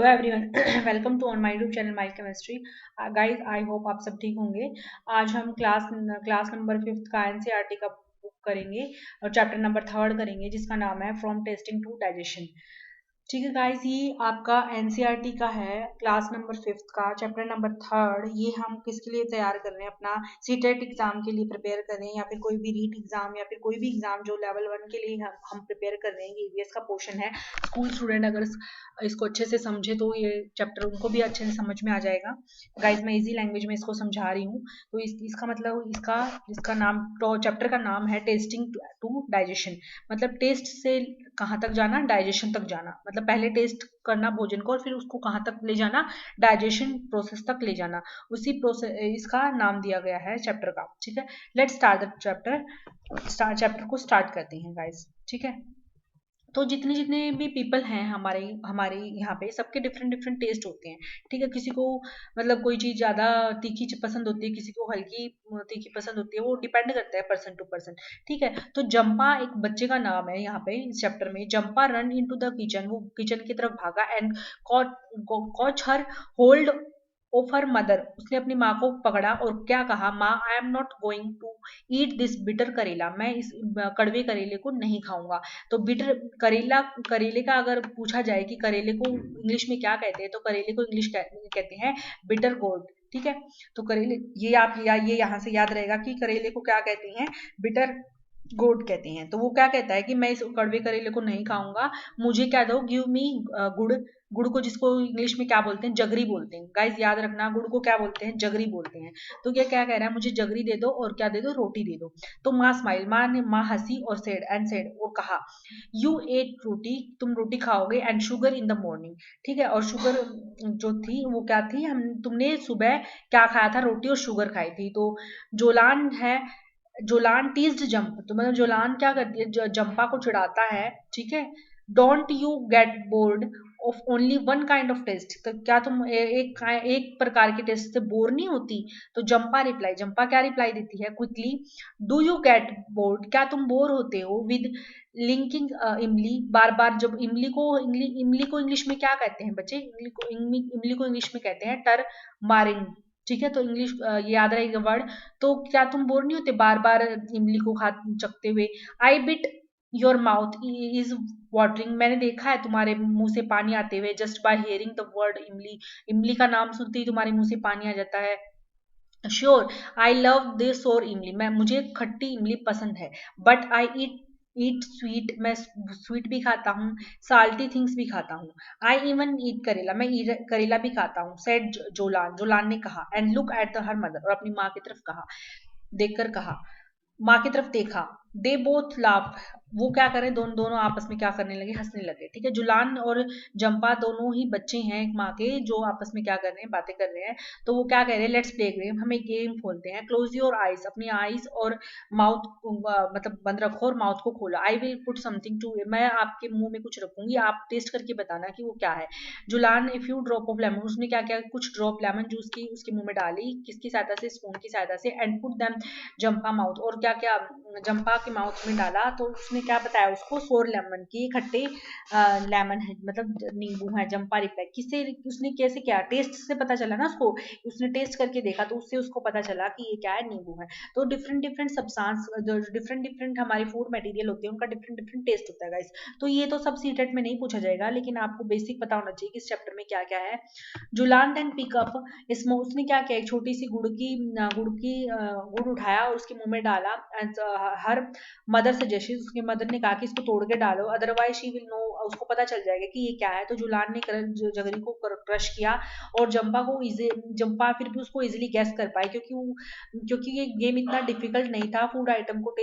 Everyone welcome to on my YouTube channel my chemistry. Guys I hope आप सब ठीक होंगे। आज हम क्लास नंबर 5 का एनसीईआरटी का बुक करेंगे और चैप्टर नंबर 3 करेंगे जिसका नाम है फ्रॉम टेस्टिंग टू डाइजेशन। ठीक है गाइस, ये आपका एनसीईआरटी का है, क्लास नंबर 5 का चैप्टर नंबर 3। ये हम किसके लिए तैयार कर रहे हैं? अपना सीटेट एग्जाम के लिए प्रिपेयर कर रहे हैं, या फिर कोई भी रीट एग्जाम या फिर कोई भी एग्जाम जो लेवल 1 के लिए हम प्रिपेयर कर रहे हैं। ये ईवीएस का पोर्शन है। स्कूल स्टूडेंट अगर इसको अच्छे से समझे तो ये चैप्टर उनको भी अच्छे से समझ में आ जाएगा। गाइस मैं इजी लैंग्वेज में इसको समझा रही हूँ। तो इसका मतलब इसका नाम, तो चैप्टर का नाम है टेस्टिंग टू डाइजेशन। मतलब टेस्ट से कहाँ तक जाना, डाइजेशन तक जाना। मतलब पहले टेस्ट करना भोजन को और फिर उसको कहाँ तक ले जाना, डाइजेशन प्रोसेस तक ले जाना। उसी प्रोसेस इसका नाम दिया गया है चैप्टर का। ठीक है, लेट्स स्टार्ट द चैप्टर को स्टार्ट करते हैं गाइस। ठीक है, तो जितने जितने भी पीपल हैं हमारे हमारे यहाँ पे, सबके डिफरेंट डिफरेंट टेस्ट होते हैं। ठीक है, किसी को मतलब कोई चीज ज्यादा तीखी पसंद होती है, किसी को हल्की तीखी पसंद होती है, वो डिपेंड करता है पर्सन टू पर्सन। ठीक है, तो जंपा एक बच्चे का नाम है यहाँ पे इस चैप्टर में। Jumpa run into the kitchen, वो किचन की तरफ भागा and caught her hold of her mother, उसने अपनी माँ को पकड़ा और क्या कहा, माँ I am not going to eat this bitter karela, मैं इस कड़वे करेले को नहीं खाऊंगा। तो बिटर करेला, करेले का अगर पूछा जाए कि करेले को इंग्लिश में क्या कहते हैं, तो करेले को इंग्लिश कहते हैं बिटर गोर्ड। ठीक है, तो करेले, ये आप ये यहाँ से याद रहेगा कि करेले को क्या कहते हैं, बिटर गोड कहते हैं। तो वो क्या कहता है कि मैं इस कड़वे करेले को नहीं खाऊंगा, मुझे क्या दो, गिव मी गुड़। गुड़ को जिसको इंग्लिश में क्या बोलते हैं, जगरी बोलते हैं। गाइस याद रखना, गुड़ को क्या बोलते हैं, जगरी बोलते हैं। तो ये क्या कह रहा है, मुझे जगरी दे दो और क्या दे दो, रोटी दे दो। तो माँ स्माइल, माँ हंसी और सेड और कहा, यू एट रोटी, तुम रोटी खाओगे, and sugar in the morning. ठीक है, और शुगर जो थी वो क्या थी, हम तुमने सुबह क्या खाया था, रोटी और शुगर खाई थी। तो जोलान है, जोलान टीज्ड जंप, तो मतलब जोलान क्या करती है, जंपा को चिढ़ाता है। ठीक है, don't you get bored of only one kind of taste, तो क्या तुम एक प्रकार के टेस्ट से बोर नहीं होती? तो जंपा क्या रिप्लाई देती है quickly, do you get board, क्या तुम बोर होते हो विद लिंकिंग इमली, बार बार जब इमली को इंग्लिश में क्या कहते हैं बच्चे, इमली को इंग्लिश में कहते हैं टर मारिंग। ठीक है, तो इंग्लिश याद रहेगा वर्ड। तो क्या तुम बोर नहीं होते बार बार इमली को खा चखते हुए? I bet your mouth is watering, मैंने देखा है तुम्हारे मुंह से पानी आते हुए, just by hearing the word imli, इमली का नाम सुनते ही तुम्हारे मुंह से पानी आ जाता है। श्योर, आई लव दिस और इमली, मैं मुझे खट्टी इमली पसंद है। बट आई ईट स्वीट, मैं स्वीट भी खाता हूँ, साल्टी थिंग्स भी खाता हूँ। आई इवन ईट करेला, मैं करेला भी खाता हूँ। सेड जोलान, जोलान ने कहा, and look at the her mother, और अपनी माँ की तरफ कहा, देखकर कहा, माँ की तरफ देखा। दे बोथ लाफ, वो क्या करें, दोनों आपस में क्या करने लगे, हंसने लगे। ठीक है, जुलान और जंपा दोनों ही बच्चे हैं एक माँ के, जो आपस में क्या कर रहे हैं, बातें कर रहे हैं। तो वो क्या कह रहे हैं, लेट्स प्ले गेम, हम एक गेम खोलते हैं। क्लोज योर आईज, अपनी आईज और माउथ मतलब बंद रखो और माउथ को खोलो। I will put something to, मैं आपके मुंह में कुछ रखूंगी, आप टेस्ट करके बताना कि वो क्या है। जुलान, if you drop of lemon, उसने क्या किया, कुछ ड्रॉप लेमन जूस की उसके मुंह में डाली, किसकी सहायता से, स्पून की सहायता से। And put them Zampa mouth, और क्या क्या जंपा के माउथ में डाला। तो उसने क्या बताया उसको, सोर लेमन की, खट्टे लेमन है, मतलब नींबू है। जंपा रिप्लाई, किससे, उसने कैसे किया, टेस्ट से पता चला ना उसको, उसने टेस्ट करके देखा तो उससे उसको पता चला कि ये क्या है, नींबू है। तो डिफरेंट डिफरेंट सब्सटेंस, जो डिफरेंट डिफरेंट हमारे फूड मटेरियल होते हैं, उनका डिफरेंट डिफरेंट टेस्ट होता है गाइस। तो ये तो सब सीटेट में नहीं पूछा जाएगा, लेकिन आपको बेसिक पता होना चाहिए कि इस चैप्टर में क्या क्या है। जुलान देन पिकअप, इसमें उसने क्या किया, एक छोटी सी गुड़ उठाया और उसके मुंह में डाला। एंड हर मदर सजेशन, उसके मदर ने कहा कि इसको तोड़ के डालो, अदरवाइज शी विल नो, उसको पता चल जाएगा कि ये क्या है। तो जुलान ने जगरी को क्रश किया, और जंपा फिर भी उसको इजीली गैस कर पाए, क्योंकि ये गेम इतना डिफिकल्ट नहीं था। फूड आइटम को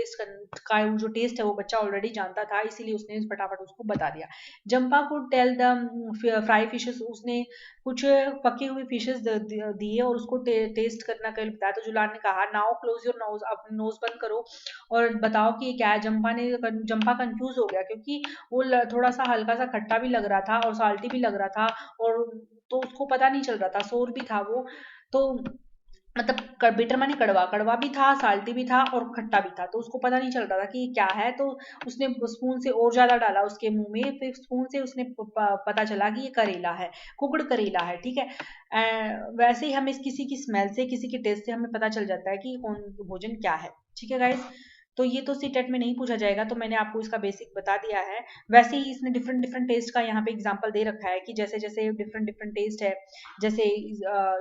का जो टेस्ट है वो बच्चा ऑलरेडी जानता था, इसीलिए उसने फटाफट उसको बता दिया। जंपा को टेल द फ्राई फिशेस, उसने कुछ पकी हुई फिशेस दिए और उसको टेस्ट करना के लिए बताया। तो जुलान ने कहा, नाउ क्लोज योर नोज, अपनी नोज बंद करो और बताओ कि ये क्या है। जंपा कंफ्यूज हो गया, क्योंकि वो थोड़ा सा हल्का सा खट्टा भी लग रहा था और साल्टी भी लग रहा था, और तो उसको पता नहीं चल रहा था, शोर भी था वो। तो मतलब बिटर माने कड़वा, कड़वा भी था, साल्टी भी था और खट्टा भी था, तो उसको पता नहीं चल रहा था कि ये क्या है, तो उसने स्पून से और ज्यादा डाला उसके मुंह में, फिर स्पून से उसने पता चला कि ये करेला है, कुकड़ करेला है, ठीक है। वैसे ही हमें किसी की स्मेल से, किसी के टेस्ट से हमें पता चल जाता है कि कौन भोजन क्या है, ठीक है गाइस। तो ये तो सीटेट में नहीं पूछा जाएगा, तो मैंने आपको इसका बेसिक बता दिया है। वैसे ही इसने डिफरेंट डिफरेंट टेस्ट का यहाँ पे एग्जांपल दे रखा है कि जैसे जैसे डिफरेंट डिफरेंट टेस्ट है, जैसे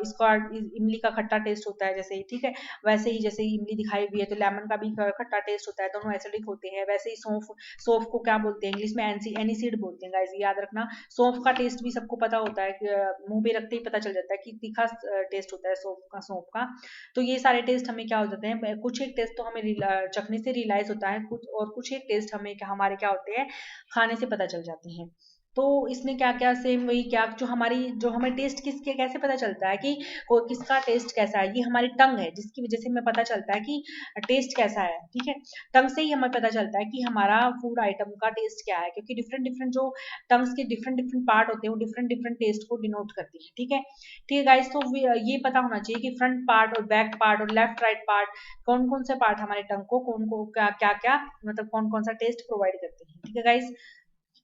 इसका इमली का खट्टा टेस्ट होता है जैसे, ठीक है। वैसे ही जैसे इमली दिखाई हुई है तो लेमन का भी खट्टा टेस्ट होता है, दोनों एसिडिक होते हैं। वैसे ही सौंफ, सौंफ को क्या बोलते हैं इंग्लिश में, एनीसीड बोलते हैं गाइस, याद रखना। सौंफ का टेस्ट भी सबको पता होता है, मुंह पे रखते ही पता चल जाता है कि तीखा टेस्ट होता है सौंफ का। तो ये सारे टेस्ट हमें क्या हो जाते हैं, कुछ एक टेस्ट तो हमें चखने से रियलाइज होता है, कुछ और कुछ एक टेस्ट हमें हमारे क्या होते हैं, खाने से पता चल जाते हैं। तो इसने क्या क्या सेम वही क्या, जो हमारी, जो हमें टेस्ट किसके कैसे पता चलता है कि किसका टेस्ट कैसा है, ये हमारी टंग है जिसकी वजह से हमें पता चलता है कि टेस्ट कैसा है, ठीक है। टंग से ही हमें पता चलता है कि हमारा फूड आइटम का टेस्ट क्या है, क्योंकि डिफरेंट डिफरेंट जो टंग्स के डिफरेंट डिफरेंट पार्ट होते हैं वो डिफरेंट डिफरेंट टेस्ट को डिनोट करती है, ठीक है। ठीक है गाइस, तो ये पता होना चाहिए कि फ्रंट पार्ट और बैक पार्ट और लेफ्ट राइट पार्ट, कौन कौन से पार्ट हमारे टंग को कौन को क्या क्या क्या, मतलब कौन कौन सा टेस्ट प्रोवाइड करते हैं, ठीक है गाइस।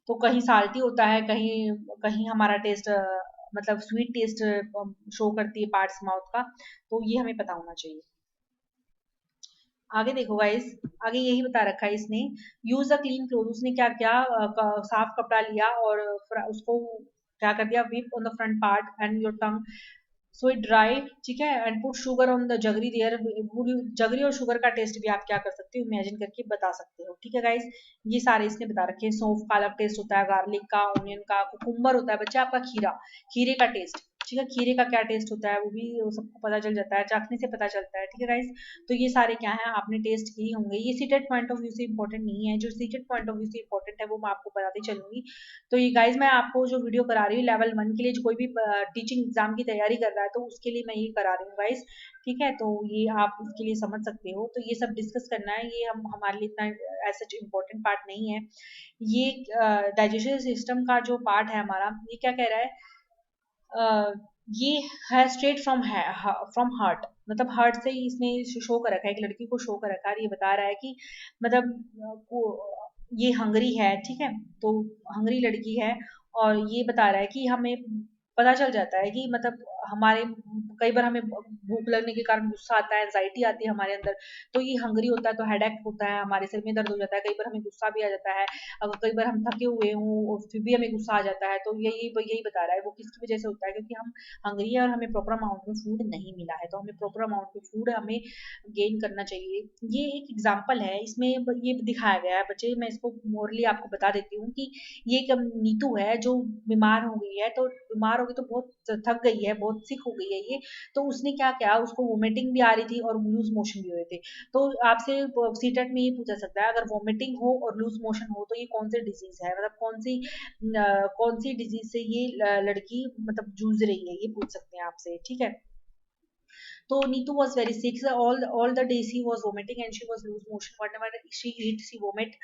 तो कहीं साल्टी होता है, कहीं कहीं हमारा टेस्ट मतलब स्वीट टेस्ट शो करती है पार्ट्स माउथ का, तो ये हमें पता होना चाहिए। आगे देखो गाइस, आगे यही बता रखा है इसने, यूज अ क्लीन क्लोथ, उसने क्या किया, साफ कपड़ा लिया और उसको क्या कर दिया, wipe on the front part and your tongue so it dry, ठीक है, and put sugar on the jaggery there. Jaggery और शुगर का टेस्ट भी आप क्या कर सकते हो, इमेजिन करके बता सकते हो, ठीक है गाइस। ये सारे इसने बता रखे हैं। सौंफ का अलग टेस्ट होता है, गार्लिक का, ऑनियन का, कुकुम्बर होता है बच्चा आपका, खीरा, खीरे का टेस्ट, ठीक है, खीरे का क्या टेस्ट होता है वो भी सबको पता चल जाता है, चाखने से पता चलता है, ठीक है गाइस। तो ये सारे क्या है, आपने टेस्ट किए होंगे। ये सीटेड पॉइंट ऑफ व्यू से इंपॉर्टेंट नहीं है, जो सीटेड पॉइंट ऑफ व्यू से इंपॉर्टेंट है वो मैं आपको बताती चलूंगी। तो ये गाइज मैं आपको जो वीडियो करा रही हूँ लेवल 1 के लिए, जो कोई भी टीचिंग एग्जाम की तैयारी कर रहा है तो उसके लिए मैं ये करा रही हूँ गाइज, ठीक है। तो ये आप उसके लिए समझ सकते हो, तो ये सब डिस्कस करना है, ये हम हमारे लिए इतना ऐसा इम्पोर्टेंट पार्ट नहीं है। ये डाइजेशन सिस्टम का जो पार्ट है हमारा, ये क्या कह रहा है, ये है स्ट्रेट फ्रॉम हार्ट, मतलब हार्ट से ही इसने शो कर रखा है, एक लड़की को शो कर रखा है, ये बता रहा है कि मतलब ये हंगरी है, ठीक है। तो हंगरी लड़की है और ये बता रहा है कि हमें पता चल जाता है कि मतलब हमारे, कई बार हमें भूख लगने के कारण गुस्सा आता है, एंजाइटी आती है हमारे अंदर, तो ये हंगरी होता है तो हेडेक होता है, हमारे सिर में दर्द हो जाता है, कई बार हमें गुस्सा भी आ जाता है, अगर कई बार हम थके हुए हों और फिर भी हमें गुस्सा आ जाता है, तो यही यही बता रहा है वो किसकी वजह से होता है, क्योंकि हम हंगरी है और हमें प्रॉपर अमाउंट में फूड नहीं मिला है, तो हमें प्रॉपर अमाउंट में फूड हमें गेन करना चाहिए। ये एक एग्जाम्पल है, इसमें ये दिखाया गया है बच्चे, मैं इसको मोरली आपको बता देती हूँ कि ये एक नीतू है जो बीमार हो गई है, तो बीमार हो गई तो बहुत थक गई है, बहुत सिक हो गई है ये, तो उसने क्या किया, उसको वोमिटिंग भी आ रही थी और लूज मोशन भी हो रहे थे। तो आपसे सीटेट में ये पूछा सकता है, अगर वोमिटिंग हो और लूज मोशन हो तो ये कौन सी डिजीज है, मतलब कौन सी डिजीज से ये लड़की मतलब जूझ रही है, ये पूछ सकते हैं आपसे, ठीक है। So Neetu was very sick. So all the days she was vomiting and she was loose motion. Whatever she eat, she vomit.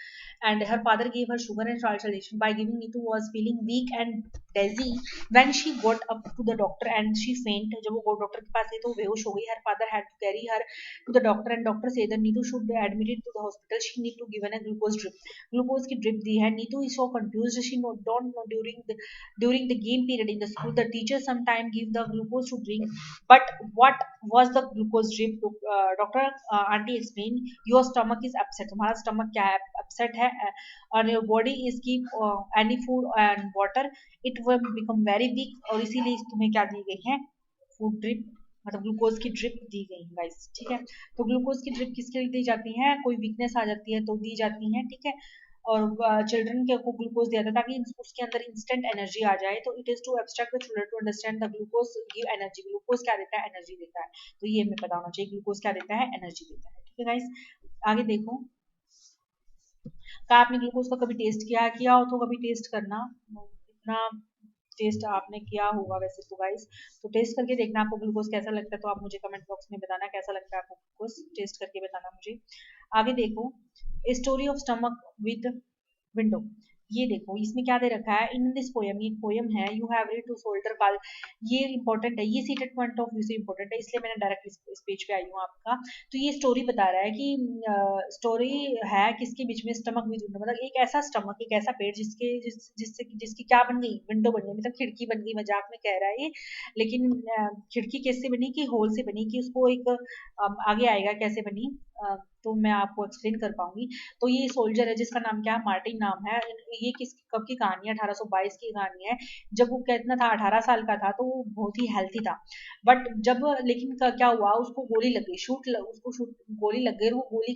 And her father gave her sugar and salt solution. By giving Neetu was feeling weak and dizzy. When she got up to the doctor and she fainted. जब वो doctor के पास गई तो बेहोश हो गई. Her father had to carry her to the doctor and doctor said that Neetu should be admitted to the hospital. She need to given a glucose drip. Glucose की drip दी है. Neetu is so confused. She don't know during the game period in the school the teacher sometime give the glucose to drink, but what was the glucose drip? Doctor auntie explain, your stomach is upset, तुम्हारा stomach क्या है, upset है, और your body is keep any food and water, it will become very weak, और इसीलिए तुम्हें क्या दी गई है, फूड ड्रिप, मतलब ग्लूकोज की ड्रिप दी गई है गाइस, ठीक है। तो ग्लूकोज की ड्रिप किसके लिए दी जाती है, कोई वीकनेस आ जाती है तो दी जाती है, ठीक है। और चिल्ड्रन के को ग्लूकोज दिया था ताकि उसके अंदर इंस्टेंट एनर्जी आ जाए, तो it is too abstract the children to understand the glucose give energy, glucose क्या देता है, एनर्जी देता है, तो ये हमें पता होना चाहिए ग्लूकोज क्या देता है, एनर्जी देता है, ठीक है गाइस। आगे देखो, क्या आपने ग्लूकोज का कभी टेस्ट किया, किया हो तो कभी टेस्ट करना, इतना टेस्ट आपने किया होगा वैसे तो गाइस, तो टेस्ट करके देखना आपको ग्लूकोज कैसा लगता है, तो आप मुझे कमेंट बॉक्स में बताना कैसा लगता है आपको ग्लूकोज, टेस्ट करके बताना मुझे। आगे देखो, story of stomach with window, ये देखो इसमें क्या दे रखा है, इन दिस पोयम, ये पोयम है, you have read to soldier call, ये इंपॉर्टेंट है, ये सीटेड पॉइंट ऑफ व्यू से इंपॉर्टेंट है, इसलिए मैंने डायरेक्ट इस पेज पे आई हूँ आपका। तो ये स्टोरी बता रहा है कि स्टोरी है किसके बीच में, स्टमक विद विंडो, मतलब एक ऐसा स्टमक, एक ऐसा पेट जिसकी क्या बन गई, विंडो बन गई, मतलब खिड़की बन गई, मजाक में कह रहा है ये। लेकिन खिड़की कैसे बनी, कि होल से बनी, कि उसको एक आगे आएगा कैसे बनी, तो मैं आपको एक्सप्लेन कर पाऊंगी। तो ये सोल्जर है जिसका नाम क्या है, मार्टिन नाम है। ये किस कब की कहानी है, 1822 की कहानी है। जब वो कितना था, 18 साल का था, तो वो बहुत ही हेल्थी था। बट जब लेकिन क्या हुआ, उसको गोली लग गई, उसको शूट गोली लग गई, और वो गोली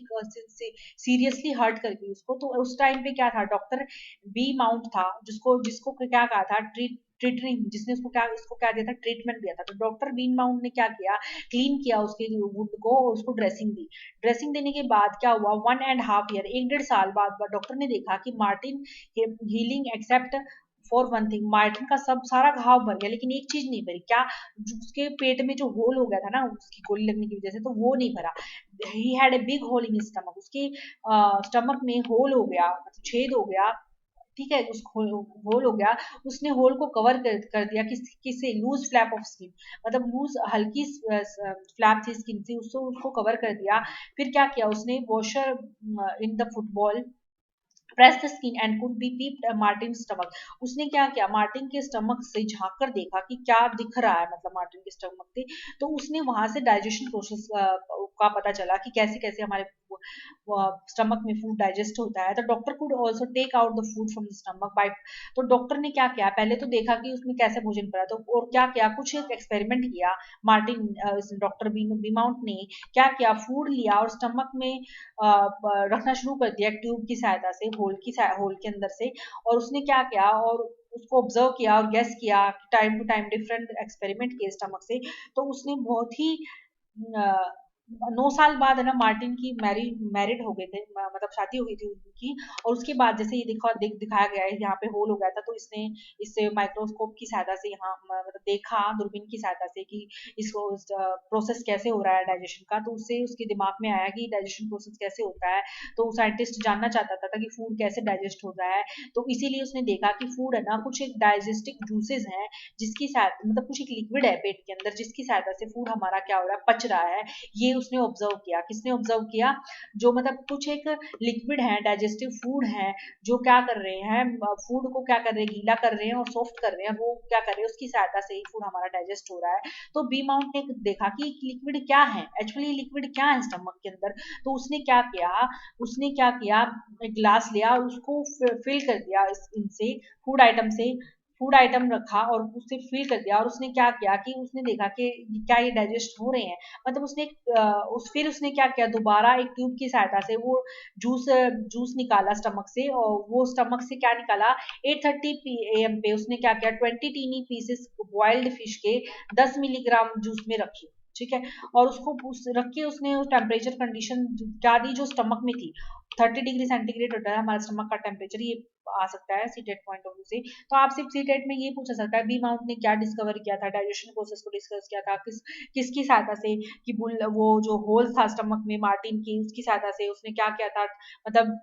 सीरियसली हर्ट कर गई उसको। तो उस टाइम पे क्या था, डॉक्टर बी माउंट था, जिसको जिसको क्या कहा था, ट्रीटरिंग, जिसने उसको क्या दिया था, ट्रीटमेंट दिया था। तो डॉक्टर बीन माउंट ने क्या किया, क्लीन किया उसके वुंड को और उसको ड्रेसिंग दी। ड्रेसिंग देने के बाद क्या हुआ, 1.5 ईयर, 1.5 साल बाद डॉक्टर ने देखा कि Martin healing except for one thing, Martin का सब सारा घाव भर गया, लेकिन एक चीज नहीं भरी, क्या, उसके पेट में जो होल हो गया था ना उसकी गोली लगने की वजह से, तो वो नहीं भरा। He had a big hole in stomach, उसके स्टमक में होल हो गया, मतलब छेद हो गया। ठीक है, उस होल हो गया, उसने होल को कवर कर दिया, किससे, लूज फ्लैप ऑफ स्किन, मतलब लूज हल्की फ्लैप थी स्किन से, उसको कवर कर दिया। फिर क्या किया उसने, washer in the football press the skin and could be peeped Martin stomach. उसने क्या किया, मार्टिन के स्टमक से झांक कर देखा कि क्या दिख रहा है, मतलब मार्टिन के स्टमक से। तो उसने वहां से डाइजेशन प्रोसेस का पता चला कि कैसे कैसे हमारे स्टमक में फूड डाइजेस्ट होता है। तो doctor could also take out the food from the stomach by, तो डॉक्टर ने क्या किया, पहले तो देखा कि उसमें कैसे भोजन पड़ा, तो और क्या किया, कुछ एक एक्सपेरिमेंट किया मार्टिन, डॉक्टर बीमाउंट ने क्या किया, फूड लिया और स्टमक में रखना शुरू कर दिया ट्यूब की सहायता से, होल के अंदर से। और उसने क्या किया, और उसको ऑब्जर्व किया और गेस किया, time to time different experiment किए स्टमक से। तो उसने बहुत ही 9 साल बाद है ना, मार्टिन की मैरिड हो गए थे, मतलब शादी हो गई थी उनकी। और उसके बाद जैसे ये दिखाया गया है, यहाँ पे होल हो गया था, तो इसने इससे माइक्रोस्कोप की सहायता से यहाँ मतलब देखा, दूरबीन की सहायता से, कि इसको प्रोसेस कैसे हो रहा है डाइजेशन का। तो उससे उसके दिमाग में आया कि डाइजेशन प्रोसेस कैसे होता है। तो साइंटिस्ट जानना चाहता था कि फूड कैसे डाइजेस्ट हो रहा है। तो इसीलिए उसने देखा कि फूड है ना, कुछ एक डाइजेस्टिक जूसेस हैं, जिसकी सहायता, मतलब कुछ एक लिक्विड है पेट के अंदर, जिसकी सहायता से फूड हमारा क्या हो रहा है, पच रहा है। ये उसने ऑब्जर्व किया, किसने ऑब्जर्व किया, जो मतलब कुछ एक लिक्विड है, डाइजेस्टिव फूड है, जो क्या कर रहे हैं, फूड को क्या कर रहे हैं, गीला कर रहे हैं और सॉफ्ट कर रहे हैं, वो क्या कर रहे हैं, उसकी सहायता से ही फूड हमारा डाइजेस्ट हो रहा है। तो बी माउंट ने देखा कि लिक्विड क्या है, एक्चुअली लिक्विड क्या है स्टमक के अंदर। तो उसने क्या किया, एक ग्लास लिया और उसको फिल कर दिया इनसे, फूड आइटम से, फूड आइटम रखा और उससे फिल कर दिया। और उसने क्या किया कि उसने देखा कि क्या ये डाइजेस्ट हो रहे हैं, मतलब फिर उसने क्या किया, दोबारा एक ट्यूब की सहायता से वो जूस जूस निकाला स्टमक से, और वो स्टमक से क्या निकाला, 8:30 AM पे उसने क्या किया, 20 टीनी पीसेस बॉइल्ड फिश के 10 मिलीग्राम जूस में रखी। ठीक है, और उसको रख के उसने टेम्परेचर कंडीशन क्या दी, जो स्टमक में थी, 30 डिग्री सेंटीग्रेड होता है हमारे स्टमक का टेम्परेचर, ये आ सकता है सीटेट पॉइंट ऑफ व्यू से। तो आपसे सीटेट में ये पूछा सकता है, बी माउंट ने क्या डिस्कवर किया था, डाइजेशन प्रोसेस को डिस्कस किया था, किसकी सहायता से, कि वो जो होल था स्टमक में मार्टिन की, उसकी सहायता से उसने क्या किया था, मतलब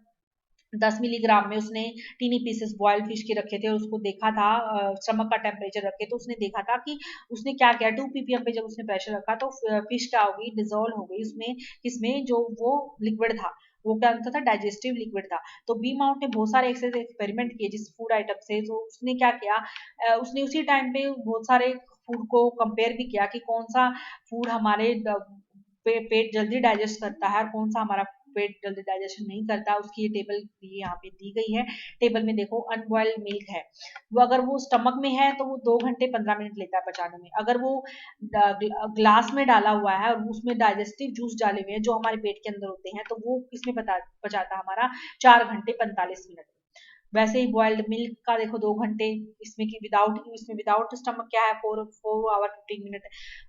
10 मिलीग्राम में उसने टीनी पीसेस बॉयल फिश के रखे थे और उसको देखा था, स्टमक का टेम्परेचर रखे, तो उसने देखा था कि उसने क्या किया, 2 ppm पे जब उसने प्रेशर रखा, तो फिश क्या हो गई, डिजोल्व हो गई उसमें, किसमें, जो वो लिक्विड था, वो क्या होता था, डाइजेस्टिव लिक्विड था। तो बी माउंट ने बहुत सारे ऐसे एक्सपेरिमेंट किए जिस फूड आइटम से, तो उसने क्या किया, उसने उसी टाइम पे बहुत सारे फूड को कंपेयर भी किया कि कौन सा फूड हमारे पेट जल्दी डाइजेस्ट करता है और कौन सा हमारा पेट जल्दी डाइजेशन नहीं करता। उसकी ये टेबल यहाँ पे दी गई है। टेबल में देखो, अनबॉइल्ड मिल्क है, वो अगर वो स्टमक में है तो वो 2 घंटे 15 मिनट लेता है पचाने में। अगर वो ग्लास में डाला हुआ है और उसमें डाइजेस्टिव जूस डाले हुए हैं जो हमारे पेट के अंदर होते हैं, तो वो किसमें पचाता हमारा, 4 घंटे 45 मिनट। वैसे ही बॉइल्ड मिल्क का देखो 2 घंटे, इसमें विदाउट स्टमक क्या है, 4 4 hour 15 minute.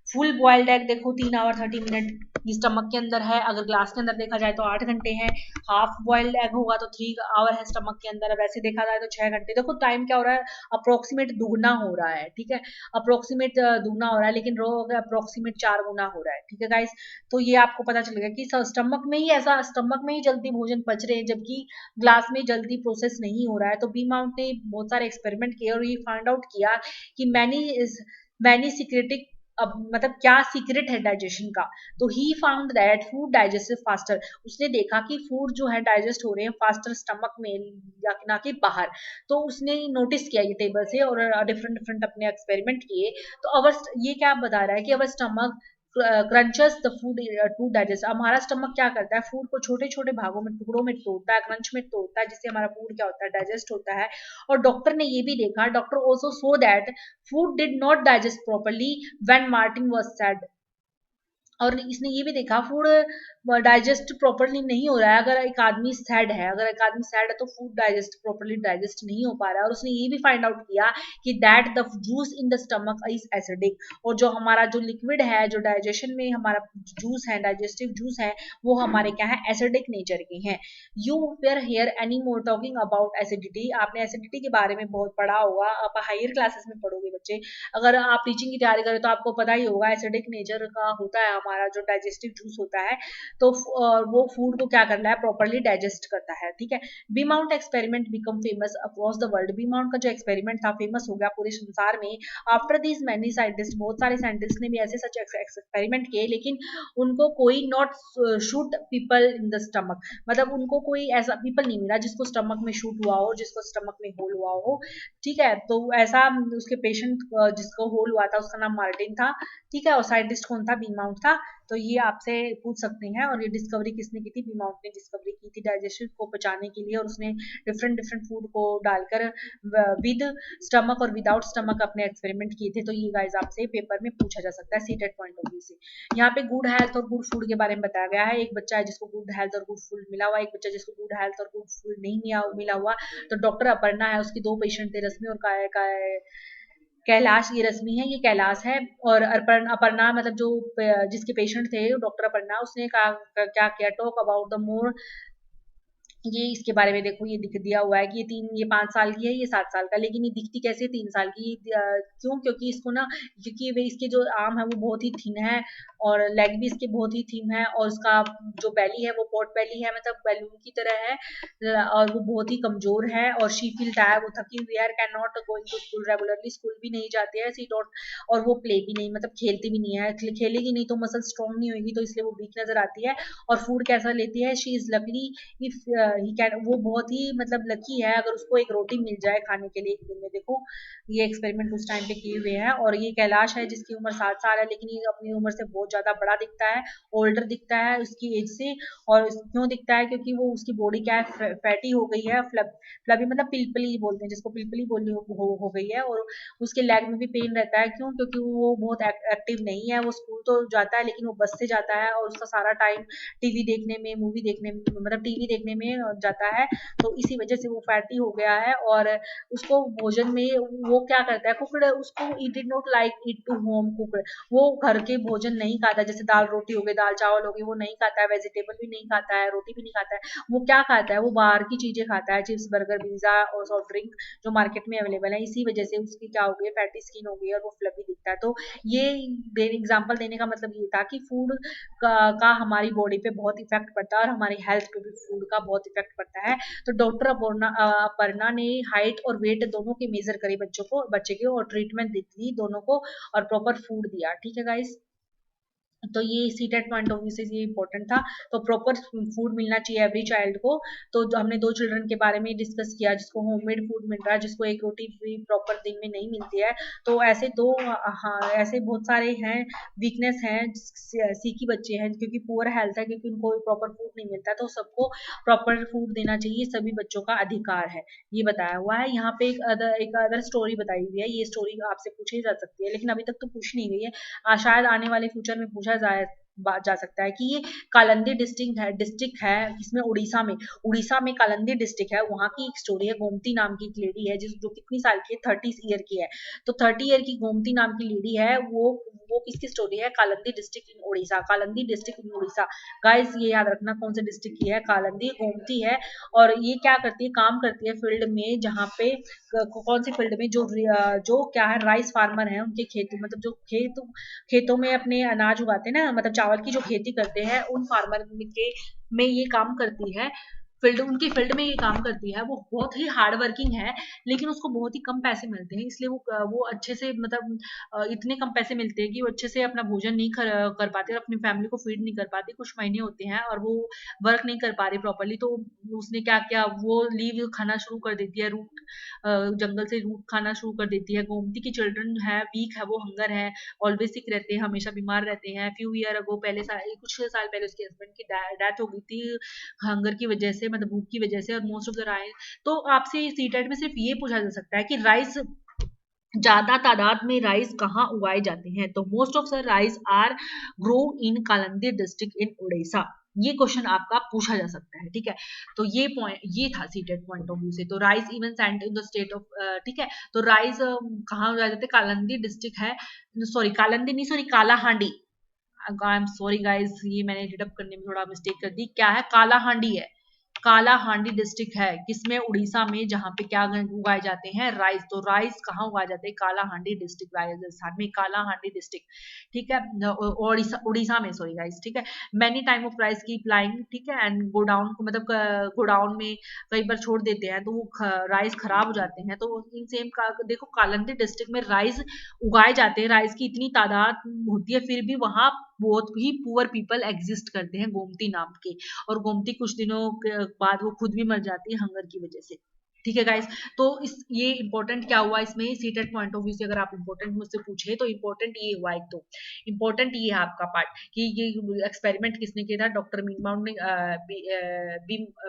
Full boiled egg देखो 3 आवर 30 मिनट ये स्टमक के अंदर है, अगर ग्लास के अंदर देखा जाए तो 8 घंटे हैं। हाफ बॉइल्ड एग होगा तो 3 आवर है स्टमक के अंदर, वैसे देखा जाए तो 6 घंटे। देखो टाइम क्या हो रहा है, अप्रोक्सीमेट दुगना हो रहा है, ठीक है, अप्रोक्सीमेट दुगना हो रहा है, लेकिन रो अप्रोक्सीमेट 4 गुना हो रहा है, ठीक है गाइस। तो ये आपको पता चलेगा कि स्टमक में ही ऐसा, स्टमक में ही जल्दी भोजन पच रहे हैं जबकि ग्लास में जल्दी प्रोसेस नहीं हो रहा है। तो बी माउंट ने बहुत सारे एक्सपेरिमेंट किए और ये फाइंड आउट किया कि मैनी सीक्रेटिक, अब मतलब क्या सीक्रेट है डाइजेशन का। तो he found that food digest faster, उसने देखा कि फूड जो है डाइजेस्ट हो रहे हैं फास्टर स्टमक में या ना कि बाहर। तो उसने नोटिस किया ये टेबल से और डिफरेंट डिफरेंट अपने एक्सपेरिमेंट किए। तो अवर ये क्या बता रहा है कि our stomach crunches the food to digest, हमारा स्टमक क्या करता है, फूड को छोटे छोटे भागों में, टुकड़ों में तोड़ता है, क्रंच में तोड़ता है, जिससे हमारा फूड क्या होता है, डाइजेस्ट होता है। और डॉक्टर ने ये भी देखा, doctor also so that food did not digest properly when Martin was said. और इसने ये भी देखा फूड डाइजेस्ट प्रॉपरली नहीं हो रहा है अगर एक आदमी सैड है, अगर एक आदमी सैड है तो फूड डाइजेस्ट प्रॉपरली डाइजेस्ट नहीं हो पा रहा है। और उसने ये भी फाइंड आउट किया कि that the juice in the stomach is acidic, और जो हमारा जो लिक्विड है, जो डाइजेशन में हमारा जूस है, डाइजेस्टिव जूस है, वो हमारे क्या है, एसिडिक नेचर के हैं। You were here any more talking about acidity, आपने एसिडिटी के बारे में बहुत पढ़ा होगा, आप हायर क्लासेस में पढ़ोगे बच्चे। अगर आप टीचिंग की तैयारी करें तो आपको पता ही होगा एसिडिक नेचर का होता है हमारा जो डाइजेस्टिव जूस होता है। तो वो फूड को क्या करना है, प्रॉपरली डाइजेस्ट करता है, ठीक है। Beaumont experiment become famous across the world, Beaumont का जो एक्सपेरिमेंट था फेमस हो गया पूरे संसार में। आफ्टर दिस मैनी साइंटिस्ट, बहुत सारे साइंटिस्ट ने भी ऐसे सच एक्सपेरिमेंट किए, लेकिन उनको कोई not shoot people in the stomach, मतलब उनको कोई ऐसा पीपल नहीं मिला जिसको स्टमक में शूट हुआ हो, जिसको स्टमक में होल हुआ हो, ठीक है। तो ऐसा उसके पेशेंट जिसको होल हुआ था उसका नाम मार्टिन था, ठीक है, और साइंटिस्ट कौन था, बी माउंट था। तो ये आपसे पूछ सकते हैं। और ये डिस्कवरी किसने की थी, बी माउंट ने डिस्कवरी की थी डाइजेशन को बचाने के लिए, और उसने डिफरेंट डिफरेंट फूड को डालकर विद स्टमक और विदाउट स्टमक अपने एक्सपेरिमेंट किए थे। तो ये गाइस आपसे पेपर में पूछा जा सकता है सीटेट पॉइंट ऑफ व्यू से। यहाँ पे गुड हेल्थ और गुड फूड के बारे में बताया गया है। एक बच्चा है जिसको गुड हेल्थ और गुड फूड मिला हुआ, एक बच्चा जिसको गुड हेल्थ और गुड फूड नहीं मिला हुआ। तो डॉक्टर अपर्णा है, उसकी 2 पेशेंट थे, रश्मि और कैलाश। ये रश्मि है, ये कैलाश है। और अपर्णा मतलब जो जिसके पेशेंट थे डॉक्टर अपर्णा, उसने कहा क्या किया, टॉक अबाउट द मोर, ये इसके बारे में देखो, ये दिख दिया हुआ है कि ये 5 साल की है, ये 7 साल का, लेकिन ये दिखती कैसे 3 साल की, क्यों, क्योंकि इसको ना, क्योंकि वे इसके जो आर्म है वो बहुत ही थिन है और लेग भी इसके बहुत ही थिन है, और उसका जो बेली है वो पॉट बेली है, मतलब बैलून की तरह है, और वो बहुत ही कमजोर है। और शी फील टायर, वो थकी हुई है, can not going to school regularly, school भी नहीं जाती है, सी डॉट, और वो प्ले भी नहीं, मतलब खेलती भी नहीं है, खेलेगी नहीं तो मसल स्ट्रॉन्ग नहीं होगी, तो इसलिए वो वीक नजर आती है। और फूड कैसा लेती है, she is luckily if he can, वो बहुत ही मतलब लकी है अगर उसको एक रोटी मिल जाए खाने के लिए एक दिन में। देखो ये एक्सपेरिमेंट उस टाइम पे किए हुए हैं। और ये कैलाश है जिसकी उम्र 7 साल है, लेकिन ये अपनी उम्र से बहुत ज्यादा बड़ा दिखता है, ओल्डर दिखता है उसकी एज से। और क्यों दिखता है, क्योंकि वो उसकी बॉडी क्या है, फैटी हो गई है, फ्लबी मतलब पिलपली बोलते हैं जिसको, पिलपली बोलनी हो गई है। और उसके लेग में भी पेन रहता है, क्यों, क्योंकि वो बहुत एक्टिव नहीं है, वो स्कूल तो जाता है लेकिन वो बस से जाता है, और उसका सारा टाइम टीवी देखने में, मूवी देखने में, मतलब टीवी देखने में जाता है। तो इसी वजह से वो फैटी हो गया है। और उसको भोजन में वो क्या करता है, कुकड़, उसको he did not like it to home cooked, वो घर के भोजन नहीं खाता, जैसे दाल रोटी हो गई, दाल चावल हो गई, वो नहीं खाता है, वेजिटेबल भी नहीं खाता है, रोटी भी नहीं खाता है। वो क्या खाता है, वो बाहर की चीजें खाता है, चिप्स बर्गर पिज्जा और सॉफ्ट ड्रिंक जो मार्केट में अवेलेबल है। इसी वजह से उसकी क्या हो गई, फैटी स्किन हो गई और वो फ्लफी दिखता है। तो ये एग्जाम्पल देने का मतलब ये था कि फूड का हमारी बॉडी पे बहुत इफेक्ट पड़ता है, और हमारी हेल्थ पे भी फूड का बहुत इफेक्ट पड़ता है। तो डॉक्टर अपर्णा ने हाइट और वेट दोनों के मेजर करे बच्चे के, और ट्रीटमेंट दी दोनों को, और प्रॉपर फूड दिया, ठीक है गाइस। तो ये सीटेट पॉइंट ऑफ व्यू से ये इंपॉर्टेंट था। तो प्रॉपर फूड मिलना चाहिए एवरी चाइल्ड को। तो जो हमने 2 चिल्ड्रन के बारे में डिस्कस किया, जिसको होममेड फूड मिल रहा है, जिसको एक रोटी भी प्रॉपर दिन में नहीं मिलती है। तो ऐसे दो, हाँ ऐसे बहुत सारे हैं, वीकनेस हैं, सीखी बच्चे हैं क्योंकि पुअर हेल्थ है, क्योंकि उनको प्रॉपर फूड नहीं मिलता है। तो सबको प्रॉपर फूड देना चाहिए, सभी बच्चों का अधिकार है, ये बताया हुआ है। यहाँ पे एक अदर स्टोरी बताई हुई है, ये स्टोरी आपसे पूछी जा सकती है, लेकिन अभी तक तो पूछ नहीं गई है, शायद आने वाले फ्यूचर में पूछा जाए जा सकता है कि ये कालंदी डिस्ट्रिक्ट है इसमें उड़ीसा में कालंदी डिस्ट्रिक्ट है, वहाँ की एक स्टोरी है। गोमती नाम की एक लेडी है जो कितनी साल की है, 30 ईयर की है। तो 30 ईयर की गोमती नाम की लेडी है, वो किसकी स्टोरी है, Kalindi district in Orissa, Kalindi district in Orissa. Guys ये याद रखना कौन से डिस्ट्रिक्ट की है, कालंदी गोमती है। और ये क्या करती है, काम करती है फील्ड में, जहाँ पे कौन सी फील्ड में, जो क्या है, राइस फार्मर है, उनके खेत मतलब जो खेतों में अपने अनाज उगाते हैं ना, मतलब चावल की जो खेती करते हैं, उन फार्मर के में ये काम करती है। उनकी फील्ड में ये काम करती है। वो बहुत ही हार्ड वर्किंग है, लेकिन उसको बहुत ही कम पैसे मिलते हैं, इसलिए वो अच्छे से मतलब इतने कम पैसे मिलते हैं कि वो अच्छे से अपना भोजन नहीं कर पाते और अपनी फैमिली को फीड नहीं कर पाते। कुछ महीने होते हैं और वो वर्क नहीं कर पा रही प्रॉपरली, तो उसने क्या किया, वो लीव खाना शुरू कर देती है, रूट जंगल से रूट खाना शुरू कर देती है। गोमती की चिल्ड्रन है, वीक है, वो हंगर है, ऑलवेज सिक रहते हैं, हमेशा बीमार रहते हैं। फ्यू ईयर अगो कुछ साल पहले उसके हस्बैंड की डेथ हो गई थी हंगर की वजह से, मतलब भूख की वजह से, और मोस्ट ऑफ द राइस। तो आपसे सीटेट में सिर्फ ये पूछा जा सकता है कि राइस, ज्यादा तादाद में राइस कहाँ उगाए जाते हैं, तो most of the rice are grow in Kalandi district in Orissa. ये क्वेश्चन आपका पूछा जा सकता है, ठीक है। तो ये था सीटेट पॉइंट ऑफ व्यू से। तो rice even sent in the state of, ठीक है। तो राइस कहाँ उगाए जाते हैं, कालंदी डिस्ट्रिक्ट है, सॉरी कालंदी नहीं, sorry Kalahandi. I am sorry guys, ये मैंने रीड अप करने में थोड़ा मिस्टेक कर दी। क्या है, कालाहांडी है, कालाहांडी डिस्ट्रिक्ट है, किसमें, उड़ीसा में, जहाँ पे क्या उगाए जाते हैं, राइस। तो राइस कहाँ उगाए जाते हैं, कालाहांडी डिस्ट्रिक्ट, राजस्थान में कालाहांडी डिस्ट्रिक्ट, ठीक है। उड़ीसा उड़ीसा में, सॉरी गाइस, ठीक है। मैनी टाइम ऑफ राइस की प्लाइंग, ठीक है, एंड गोडाउन को, मतलब गोडाउन में कई बार छोड़ देते हैं तो वो राइस खराब हो जाते हैं। तो इन सेम का देखो, कालंदी डिस्ट्रिक्ट में राइस उगाए जाते हैं, राइस की इतनी तादाद होती है, फिर भी वहां बहुत ही पुअर पीपल एग्जिस्ट करते हैं गोमती नाम के। और गोमती कुछ दिनों के बाद वो खुद भी मर जाती है हंगर की वजह से, ठीक है गाइस। तो ये इंपॉर्टेंट क्या हुआ इसमें, सीटेट पॉइंट ऑफ व्यू से अगर आप इंपॉर्टेंट मुझसे पूछे तो इंपॉर्टेंट ये हुआ, एक तो इंपॉर्टेंट ये है आपका पार्ट कि ये एक्सपेरिमेंट किसने किया था, डॉक्टर मीनमाउंट ने,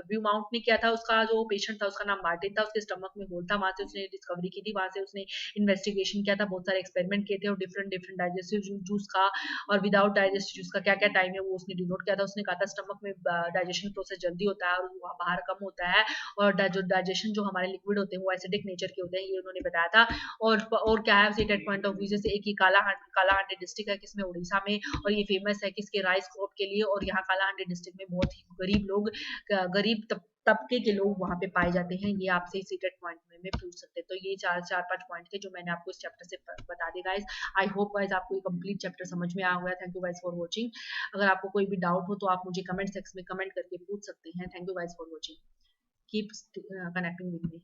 ब्यूमाउंट ने किया था। उसका जो पेशेंट था उसका नाम मार्टिन था, उसके स्टमक में होल था, वहां से उसने डिस्कवरी की थी, वहां से उसने इन्वेस्टिगेशन किया था, बहुत सारे एक्सपेरिमेंट किए थे, और डिफरेंट डिफरेंट डाइजेस्टिव जूस का और विदाउट डाइजेस्टिव जूस का क्या क्या टाइम है वो उसने डिनोट किया था। उसने कहा था स्टमक में डाइजेशन प्रोसेस जल्दी होता है और बाहर कम होता है, और जो डाइजेशन जो हमारे लिक्विड होते हैं वो एसिडिक नेचर के होते हैं, ये उन्होंने बताया था। और क्या है सीटेट पॉइंट ऑफ व्यू से, एक ही कालाहांडी डिस्ट्रिक्ट है, किसमें, उड़ीसा में, और ये फेमस है किसके, राइस क्रॉप के लिए। और यहाँ कालाहांडी डिस्ट्रिक्ट में बहुत ही गरीब लोग, तबके के लोग वहां पे पाए जाते हैं। ये आपसे सीटेट पॉइंट में पूछ सकते हैं। तो ये चार चार पांच पॉइंट थे जो मैंने आपको इस चैप्टर से बता दिया गाइस। आई होप गाइस आपको ये कंप्लीट चैप्टर समझ में आ गया। Thank you guys for watching. अगर आपको कोई भी डाउट हो तो आप मुझे कमेंट सेक्शन में कमेंट करके पूछ सकते हैं। Thank you guys for watching. Keep connecting with me.